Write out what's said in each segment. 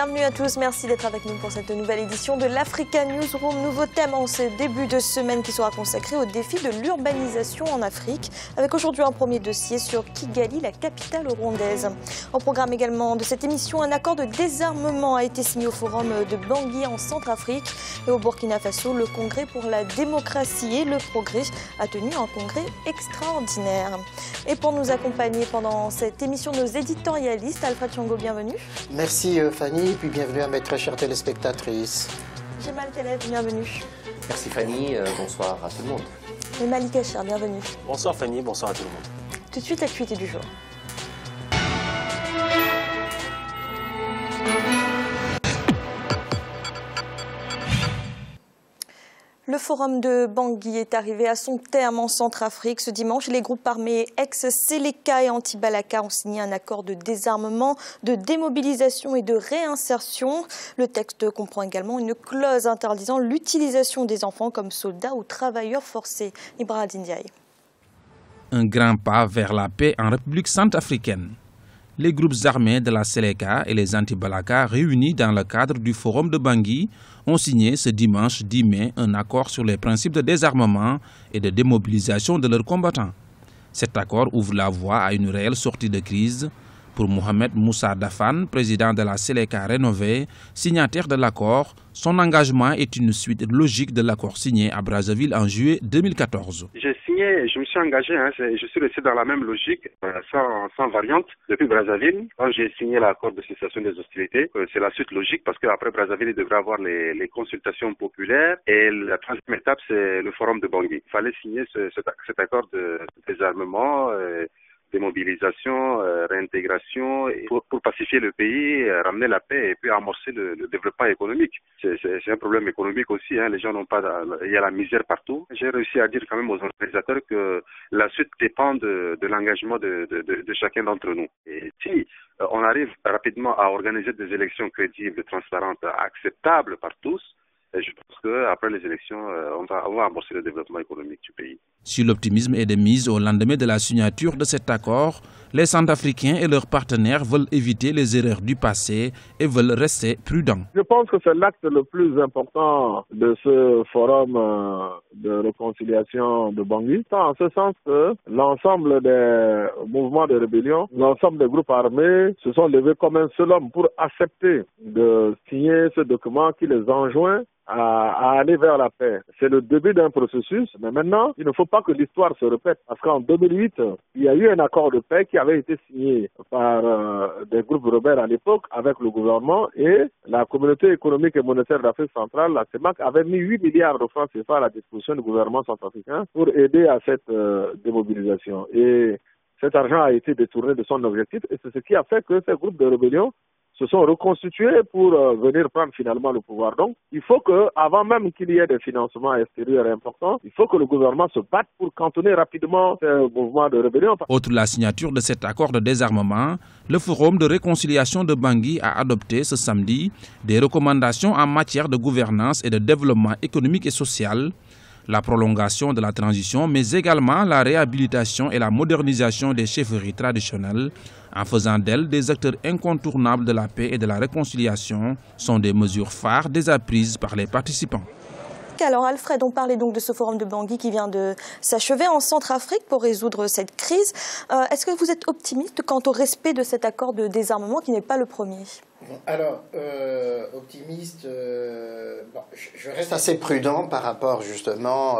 Bienvenue à tous, merci d'être avec nous pour cette nouvelle édition de l'Africa Newsroom. Nouveau thème en ce début de semaine qui sera consacré au défi de l'urbanisation en Afrique, avec aujourd'hui un premier dossier sur Kigali, la capitale rwandaise. Au programme également de cette émission, un accord de désarmement a été signé au forum de Bangui en Centrafrique. Et au Burkina Faso, le Congrès pour la démocratie et le progrès a tenu un congrès extraordinaire. Et pour nous accompagner pendant cette émission, nos éditorialistes, Alfred Chongo, bienvenue. Merci Fanny, et puis bienvenue à mes très chères téléspectatrices. Jemal Teleb, bienvenue. Merci Fanny, bonsoir à tout le monde. Et Malika Cher, bienvenue. Bonsoir Fanny, bonsoir à tout le monde. Tout de suite, l'actualité du jour. Le forum de Bangui est arrivé à son terme en Centrafrique ce dimanche. Les groupes armés ex-Seleka et anti-Balaka ont signé un accord de désarmement, de démobilisation et de réinsertion. Le texte comprend également une clause interdisant l'utilisation des enfants comme soldats ou travailleurs forcés. Ibrahim Ndiaye. Un grand pas vers la paix en République centrafricaine. Les groupes armés de la Seleka et les anti-Balaka réunis dans le cadre du forum de Bangui ont signé ce dimanche 10 mai un accord sur les principes de désarmement et de démobilisation de leurs combattants. Cet accord ouvre la voie à une réelle sortie de crise. Pour Mohamed Moussa Dafan, président de la Seleka rénovée, signataire de l'accord, son engagement est une suite logique de l'accord signé à Brazzaville en juillet 2014. J'ai signé, je me suis engagé, je suis resté dans la même logique, sans variante, depuis Brazzaville. Quand j'ai signé l'accord de cessation des hostilités, c'est la suite logique parce qu'après Brazzaville, il devrait avoir les consultations populaires et la troisième étape, c'est le forum de Bangui. Il fallait signer cet accord de désarmement, démobilisation, réintégration, pour pacifier le pays, ramener la paix et puis amorcer le développement économique. C'est un problème économique aussi, les gens n'ont pas, il y a la misère partout. J'ai réussi à dire quand même aux organisateurs que la suite dépend de l'engagement de chacun d'entre nous. Et si on arrive rapidement à organiser des élections crédibles, transparentes, acceptables par tous, et je pense qu'après les élections, on va amorcer le développement économique du pays. Si l'optimisme est de mise au lendemain de la signature de cet accord, les Centrafricains et leurs partenaires veulent éviter les erreurs du passé et veulent rester prudents. Je pense que c'est l'acte le plus important de ce forum de réconciliation de Bangui, en ce sens que l'ensemble des mouvements de rébellion, l'ensemble des groupes armés se sont levés comme un seul homme pour accepter de signer ce document qui les enjoint à aller vers la paix. C'est le début d'un processus, mais maintenant, il ne faut pas que l'histoire se répète. Parce qu'en 2008, il y a eu un accord de paix qui avait été signé par des groupes rebelles à l'époque avec le gouvernement et la communauté économique et monétaire d'Afrique centrale, la CEMAC, avait mis 8 milliards de francs CFA à la disposition du gouvernement centrafricain pour aider à cette démobilisation. Et cet argent a été détourné de son objectif et c'est ce qui a fait que ces groupes de rébellion se sont reconstitués pour venir prendre finalement le pouvoir. Donc, il faut que, avant même qu'il y ait des financements extérieurs importants, il faut que le gouvernement se batte pour cantonner rapidement ce mouvement de rébellion. Outre la signature de cet accord de désarmement, le Forum de réconciliation de Bangui a adopté ce samedi des recommandations en matière de gouvernance et de développement économique et social, la prolongation de la transition, mais également la réhabilitation et la modernisation des chefferies traditionnelles, en faisant d'elles des acteurs incontournables de la paix et de la réconciliation, sont des mesures phares déjà prises par les participants. Alors Alfred, on parlait donc de ce forum de Bangui qui vient de s'achever en Centrafrique pour résoudre cette crise. Est-ce que vous êtes optimiste quant au respect de cet accord de désarmement qui n'est pas le premier ? Alors, optimiste, je reste assez prudent par rapport justement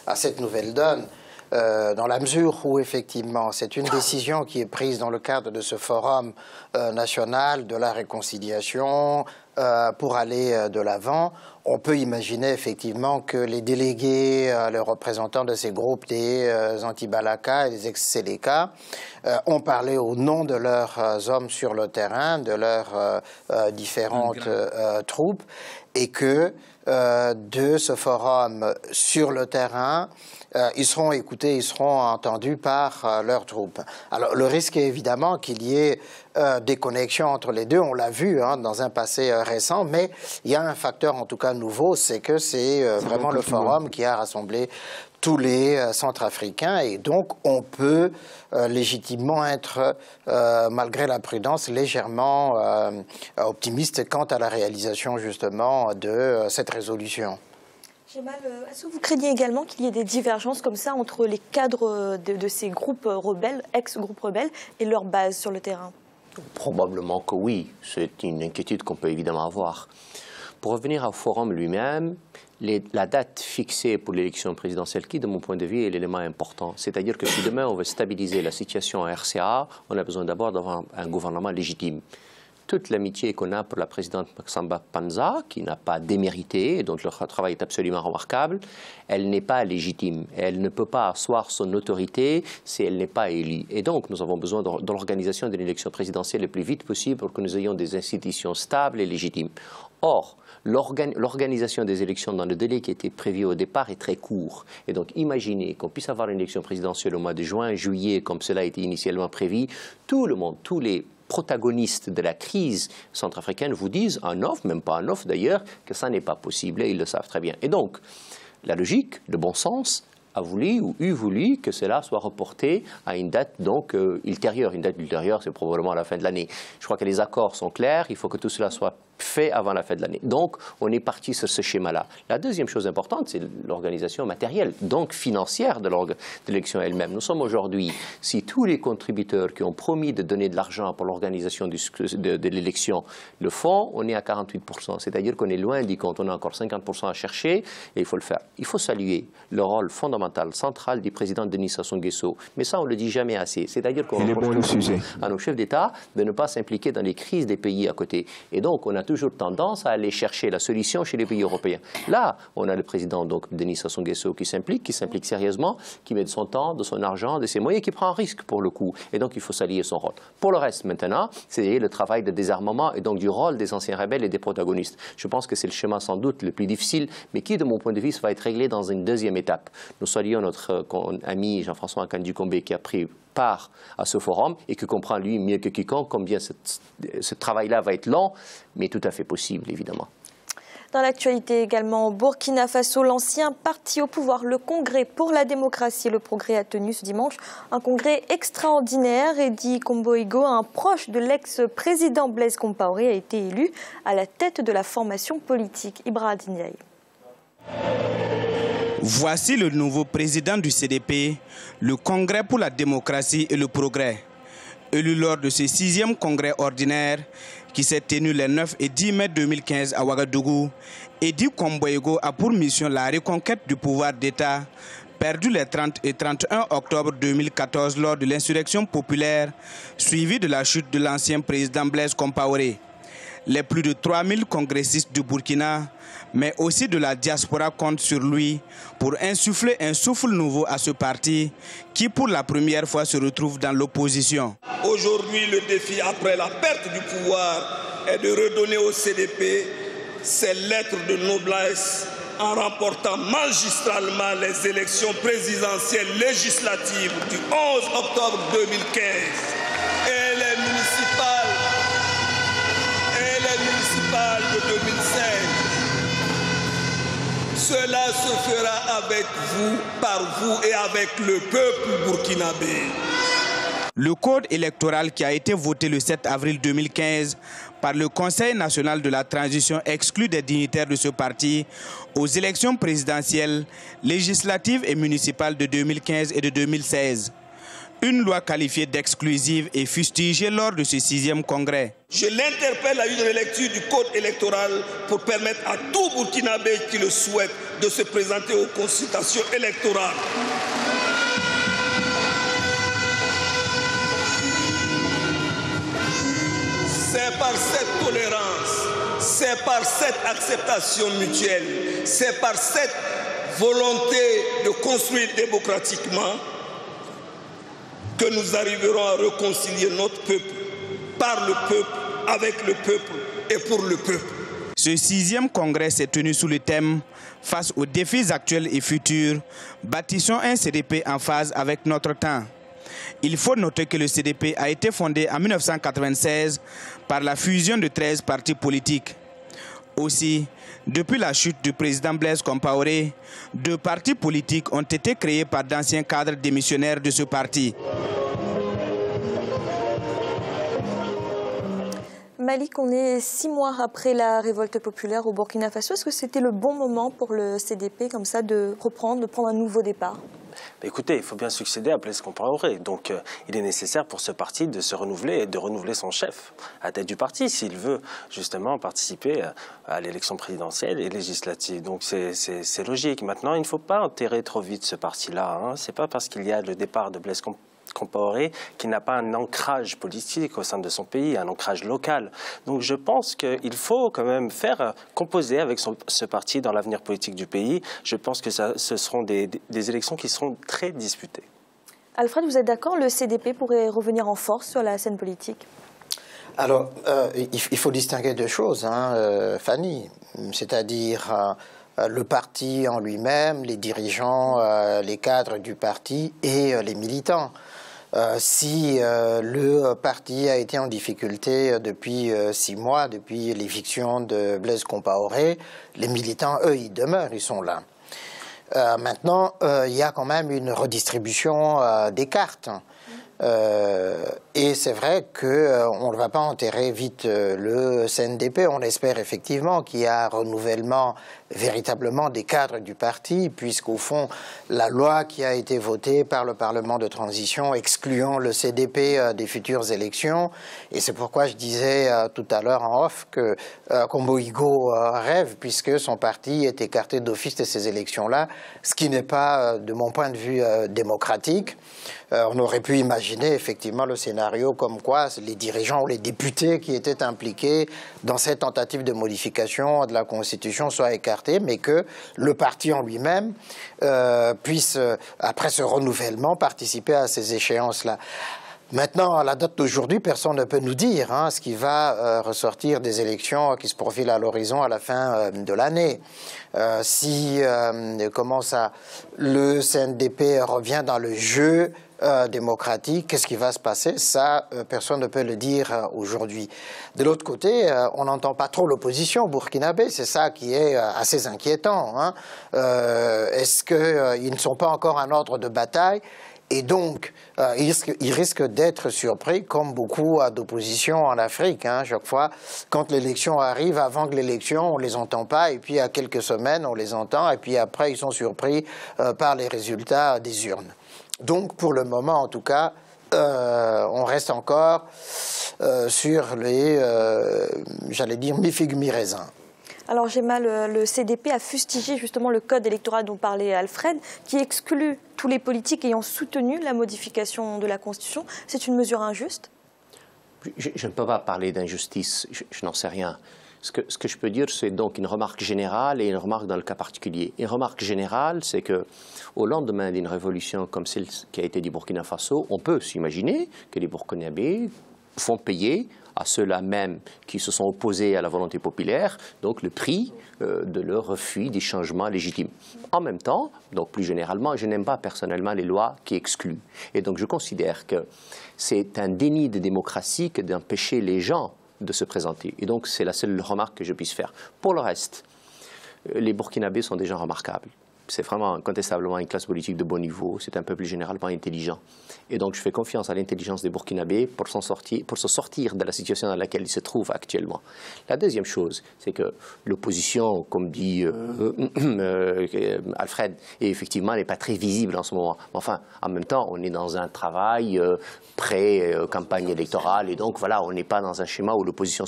à cette nouvelle donne. Dans la mesure où effectivement c'est une décision qui est prise dans le cadre de ce forum national de la réconciliation pour aller de l'avant, on peut imaginer effectivement que les délégués, les représentants de ces groupes des anti-Balaka et des ex-Seleka ont parlé au nom de leurs hommes sur le terrain, de leurs différentes troupes, et que de ce forum sur le terrain, ils seront écoutés, ils seront entendus par leurs troupes. Alors le risque est évidemment qu'il y ait des connexions entre les deux, on l'a vu dans un passé récent, mais il y a un facteur en tout cas nouveau, c'est que c'est vraiment le forum qui a rassemblé tous les Centrafricains et donc on peut légitimement être, malgré la prudence, légèrement optimiste quant à la réalisation justement de cette résolution. Jamal, est-ce que vous craignez également qu'il y ait des divergences comme ça entre les cadres de ces groupes rebelles, ex-groupes rebelles, et leur base sur le terrain? Probablement que oui, c'est une inquiétude qu'on peut évidemment avoir. Pour revenir au forum lui-même, la date fixée pour l'élection présidentielle, qui de mon point de vue est l'élément important, c'est-à-dire que si demain on veut stabiliser la situation en RCA, on a besoin d'abord d'avoir un gouvernement légitime. Toute l'amitié qu'on a pour la présidente Maxamba Panza, qui n'a pas démérité et dont le travail est absolument remarquable, elle n'est pas légitime. Elle ne peut pas asseoir son autorité si elle n'est pas élue. Et donc, nous avons besoin de l'organisation d'une élection présidentielle le plus vite possible pour que nous ayons des institutions stables et légitimes. Or, l'organisation des élections dans le délai qui était prévu au départ est très court. Et donc, imaginez qu'on puisse avoir une élection présidentielle au mois de juin, juillet, comme cela a été initialement prévu. Tout le monde, tous les protagonistes de la crise centrafricaine vous disent en off, même pas en off d'ailleurs, que ça n'est pas possible et ils le savent très bien. Et donc, la logique, le bon sens, a voulu ou eût voulu que cela soit reporté à une date donc ultérieure. Une date ultérieure, c'est probablement à la fin de l'année. Je crois que les accords sont clairs, il faut que tout cela soit fait avant la fin de l'année. Donc, on est parti sur ce schéma-là. La deuxième chose importante, c'est l'organisation matérielle, donc financière de l'élection elle-même. Nous sommes aujourd'hui, si tous les contributeurs qui ont promis de donner de l'argent pour l'organisation de l'élection le font, on est à 48%. C'est-à-dire qu'on est loin du compte. On a encore 50% à chercher et il faut le faire. Il faut saluer le rôle fondamental, central du président Denis Sassou Nguesso. Mais ça, on ne le dit jamais assez. C'est-à-dire qu'on reproche à nos chefs d'État de ne pas s'impliquer dans les crises des pays à côté. Et donc, on a toujours tendance à aller chercher la solution chez les pays européens. Là, on a le président, donc Denis Sassou Nguesso, qui s'implique sérieusement, qui met de son temps, de son argent, de ses moyens, qui prend un risque pour le coup. Et donc, il faut saluer son rôle. Pour le reste, maintenant, c'est le travail de désarmement et donc du rôle des anciens rebelles et des protagonistes. Je pense que c'est le chemin sans doute le plus difficile, mais qui, de mon point de vue, va être réglé dans une deuxième étape. Nous saluons notre ami Jean-François Akanji-Kombe qui a pris part à ce forum et qui comprend, lui, mieux que quiconque, combien ce travail-là va être long, mais tout à fait possible, évidemment. Dans l'actualité également, au Burkina Faso, l'ancien parti au pouvoir, le Congrès pour la démocratie et le progrès, a tenu ce dimanche un congrès extraordinaire. Eddy Komboigo, un proche de l'ex-président Blaise Compaoré, a été élu à la tête de la formation politique. Ibra Ndiaye. Voici le nouveau président du CDP, le Congrès pour la démocratie et le progrès. Élu lors de ce 6e congrès ordinaire qui s'est tenu les 9 et 10 mai 2015 à Ouagadougou, Eddy Komboigo a pour mission la reconquête du pouvoir d'État, perdu les 30 et 31 octobre 2014 lors de l'insurrection populaire, suivie de la chute de l'ancien président Blaise Compaoré. Les plus de 3000 congressistes du Burkina, mais aussi de la diaspora comptent sur lui pour insuffler un souffle nouveau à ce parti qui, pour la première fois, se retrouve dans l'opposition. Aujourd'hui, le défi après la perte du pouvoir est de redonner au CDP ses lettres de noblesse en remportant magistralement les élections présidentielles législatives du 11 octobre 2015 et les municipales de 2016. Cela se fera avec vous, par vous et avec le peuple burkinabé. Le code électoral qui a été voté le 7 avril 2015 par le Conseil national de la transition exclut des dignitaires de ce parti aux élections présidentielles, législatives et municipales de 2015 et de 2016. Une loi qualifiée d'exclusive et fustigée lors de ce 6e congrès. Je l'interpelle à une lecture du code électoral pour permettre à tout Burkinabé qui le souhaite de se présenter aux consultations électorales. C'est par cette tolérance, c'est par cette acceptation mutuelle, c'est par cette volonté de construire démocratiquement que nous arriverons à réconcilier notre peuple, par le peuple, avec le peuple et pour le peuple. Ce 6e congrès s'est tenu sous le thème « Face aux défis actuels et futurs, bâtissons un CDP en phase avec notre temps ». Il faut noter que le CDP a été fondé en 1996 par la fusion de 13 partis politiques. Aussi, depuis la chute du président Blaise Compaoré, 2 partis politiques ont été créés par d'anciens cadres démissionnaires de ce parti. Malik, on est 6 mois après la révolte populaire au Burkina Faso. Est-ce que c'était le bon moment pour le CDP comme ça de reprendre, de prendre un nouveau départ? Écoutez, il faut bien succéder à Blaise Compaoré. Donc, il est nécessaire pour ce parti de se renouveler et de renouveler son chef à tête du parti s'il veut justement participer à l'élection présidentielle et législative. Donc, c'est logique. Maintenant, il ne faut pas enterrer trop vite ce parti-là. Hein. Ce n'est pas parce qu'il y a le départ de Blaise Compaoré qui n'a pas un ancrage politique au sein de son pays, un ancrage local. Donc je pense qu'il faut quand même faire composer avec ce parti dans l'avenir politique du pays. Je pense que ce seront des élections qui seront très disputées. Alfred, vous êtes d'accord, le CDP pourrait revenir en force sur la scène politique? Alors, il faut distinguer 2 choses, hein, Fanny, c'est-à-dire le parti en lui-même, les dirigeants, les cadres du parti et les militants. Si le parti a été en difficulté depuis 6 mois, depuis l'éviction de Blaise Compaoré, les militants, eux, ils demeurent, ils sont là. Maintenant, il y a quand même une redistribution des cartes. Et c'est vrai qu'on ne va pas enterrer vite le CNDP. On espère effectivement qu'il y a un renouvellement véritablement des cadres du parti, puisqu'au fond, la loi qui a été votée par le Parlement de transition excluant le CDP des futures élections, et c'est pourquoi je disais tout à l'heure en off que Kombo-Igo rêve, puisque son parti est écarté d'office de ces élections-là, ce qui n'est pas, de mon point de vue, démocratique. On aurait pu imaginer effectivement le scénario comme quoi les dirigeants ou les députés qui étaient impliqués dans cette tentative de modification de la Constitution soient écartés, mais que le parti en lui-même puisse, après ce renouvellement, participer à ces échéances-là. Maintenant, à la date d'aujourd'hui, personne ne peut nous dire ce qui va ressortir des élections qui se profilent à l'horizon à la fin de l'année. Si le CNDP revient dans le jeu démocratique, qu'est-ce qui va se passer? Ça, personne ne peut le dire aujourd'hui. De l'autre côté, on n'entend pas trop l'opposition burkinabé, c'est ça qui est assez inquiétant. Est-ce qu'ils ne sont pas encore en ordre de bataille? Et donc, ils risquent d'être surpris, comme beaucoup d'opposition en Afrique. Chaque fois, quand l'élection arrive, avant que l'élection, on ne les entend pas, et puis à quelques semaines, on les entend, et puis après, ils sont surpris par les résultats des urnes. Donc, pour le moment, en tout cas, on reste encore sur les, j'allais dire, mi-figue, mi-raisin. Alors Gemal, le CDP a fustigé justement le code électoral dont parlait Alfred, qui exclut tous les politiques ayant soutenu la modification de la Constitution. C'est une mesure injuste? Je ne peux pas parler d'injustice, je n'en sais rien. Ce que je peux dire, c'est donc une remarque générale et une remarque dans le cas particulier. Une remarque générale, c'est qu'au lendemain d'une révolution comme celle qui a été du Burkina Faso, on peut s'imaginer que les Burkinabés font payer à ceux-là même qui se sont opposés à la volonté populaire, donc le prix de leur refus des changements légitimes. En même temps, donc plus généralement, je n'aime pas personnellement les lois qui excluent. Et donc je considère que c'est un déni de démocratie que d'empêcher les gens de se présenter. Et donc c'est la seule remarque que je puisse faire. Pour le reste, les Burkinabés sont des gens remarquables. C'est vraiment incontestablement une classe politique de bon niveau, c'est un peuple généralement intelligent. Et donc je fais confiance à l'intelligence des Burkinabés pour se sortir de la situation dans laquelle ils se trouvent actuellement. La deuxième chose, c'est que l'opposition, comme dit Alfred, effectivement n'est pas très visible en ce moment. Enfin, en même temps, on est dans un travail pré-campagne électorale, et donc voilà, on n'est pas dans un schéma où l'opposition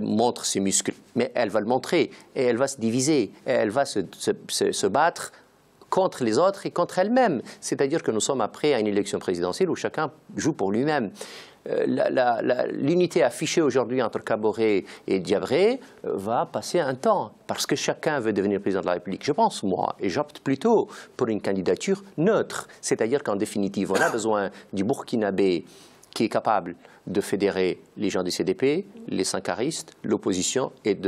montre ses muscles. Mais elle va le montrer, et elle va se diviser, et elle va se battre contre les autres et contre elle-même. C'est-à-dire que nous sommes après à une élection présidentielle où chacun joue pour lui-même. L'unité affichée aujourd'hui entre Kaboré et Diabré va passer un temps, parce que chacun veut devenir président de la République. Je pense, moi, et j'opte plutôt pour une candidature neutre. C'est-à-dire qu'en définitive, on a besoin du Burkinabé qui est capable de fédérer les gens du CDP, les sankaristes, l'opposition, et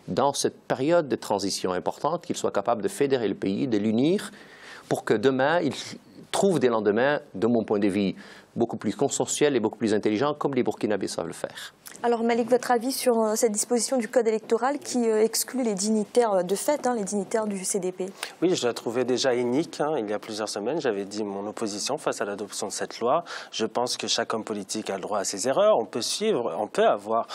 dans cette période de transition importante, qu'il soit capable de fédérer le pays, de l'unir, pour que demain, il trouve des lendemains, de mon point de vue, beaucoup plus consensuel et beaucoup plus intelligent, comme les Burkinabés savent le faire. Alors Malik, votre avis sur cette disposition du code électoral qui exclut les dignitaires de fait, les dignitaires du CDP? Oui, je la trouvais déjà inique. Il y a plusieurs semaines, j'avais dit mon opposition face à l'adoption de cette loi. Je pense que chaque homme politique a le droit à ses erreurs. On peut avoir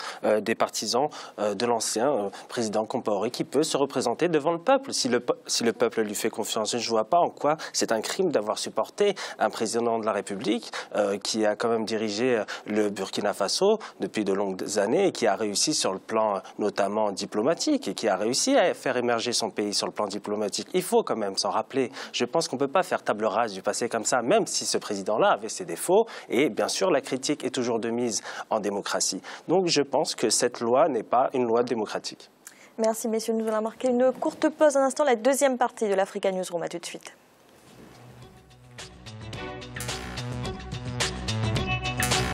des partisans de l'ancien président Compaoré qui peut se représenter devant le peuple. Si le peuple lui fait confiance, je ne vois pas en quoi c'est un crime d'avoir supporté un président de la République qui a quand même dirigé le Burkina Faso depuis de longues années et qui a réussi sur le plan notamment diplomatique et qui a réussi à faire émerger son pays sur le plan diplomatique. Il faut quand même s'en rappeler. Je pense qu'on ne peut pas faire table rase du passé comme ça, même si ce président-là avait ses défauts. Et bien sûr, la critique est toujours de mise en démocratie. Donc je pense que cette loi n'est pas une loi démocratique. Merci messieurs, nous allons marquer une courte pause un instant, la deuxième partie de l'Africa Newsroom. À tout de suite.